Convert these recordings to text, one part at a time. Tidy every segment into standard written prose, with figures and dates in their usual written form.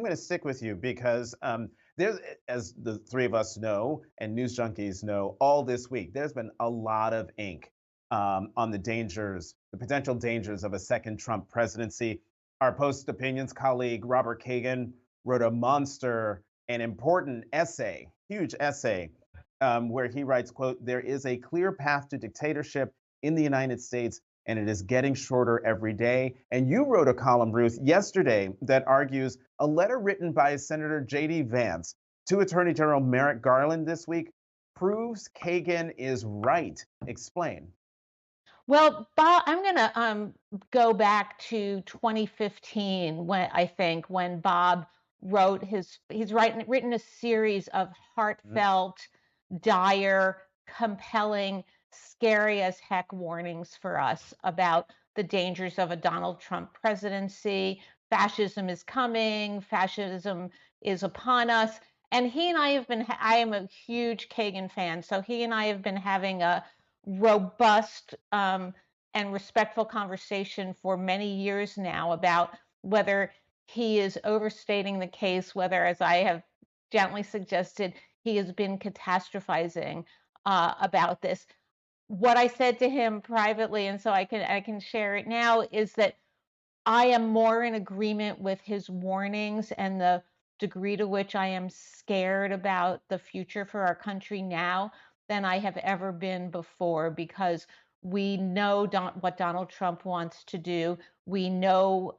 going to stick with you because there's, as the three of us know, and news junkies know, all this week there's been a lot of ink on the dangers, the potential dangers of a second Trump presidency. Our Post Opinions colleague Robert Kagan wrote a monster and important essay, huge essay, where he writes, "quote There is a clear path to dictatorship in the United States, and it is getting shorter every day." And you wrote a column, Ruth, yesterday that argues a letter written by Senator J.D. Vance to Attorney General Merrick Garland this week proves Kagan is right. Explain. Well, Bob, I'm going to go back to 2015 when I think when Bob wrote written a series of Mhm. heartfelt, dire, compelling, scary as heck warnings for us about the dangers of a Donald Trump presidency. Fascism is coming, fascism is upon us. And he and I have been, I am a huge Kagan fan, so he and I have been having a robust and respectful conversation for many years now about whether he is overstating the case, whether, as I have gently suggested, he has been catastrophizing about this. What I said to him privately, and so I can share it now, is that I am more in agreement with his warnings and the degree to which I am scared about the future for our country now than I have ever been before, because we know what Donald Trump wants to do. We know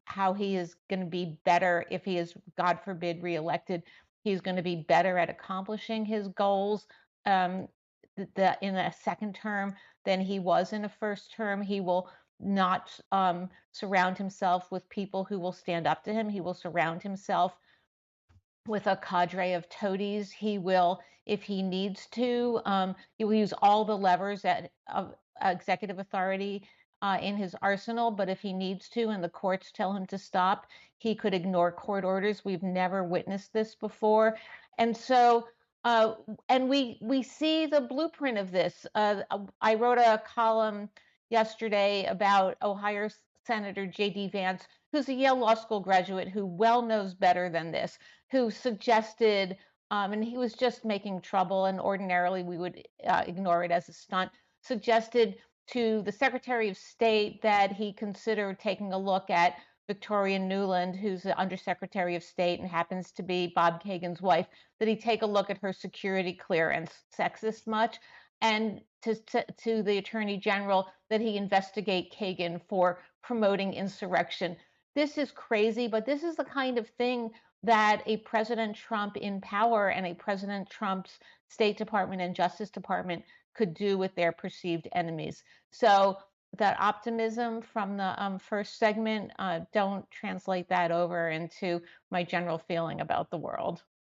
how he is going to be better if he is, God forbid, reelected. He's going to be better at accomplishing his goals um, in a second term than he was in a first term. He will not surround himself with people who will stand up to him. He will surround himself with a cadre of toadies. He will, if he needs to, he will use all the levers of executive authority in his arsenal. But if he needs to, and the courts tell him to stop, he could ignore court orders. We've never witnessed this before, and so. Uh, and we see the blueprint of this. I wrote a column yesterday about Ohio Senator J.D. Vance, who's a Yale Law School graduate who well knows better than this, who suggested, and he was just making trouble, and ordinarily we would ignore it as a stunt, suggested to the Secretary of State that he consider taking a look at Victoria Nuland, who's the Undersecretary of State and happens to be Bob Kagan's wife, that he take a look at her security clearance, sexist much, and to the Attorney General that he investigate Kagan for promoting insurrection. This is crazy, but this is the kind of thing that a President Trump in power and a President Trump's State Department and Justice Department could do with their perceived enemies. So that optimism from the first segment, don't translate that over into my general feeling about the world.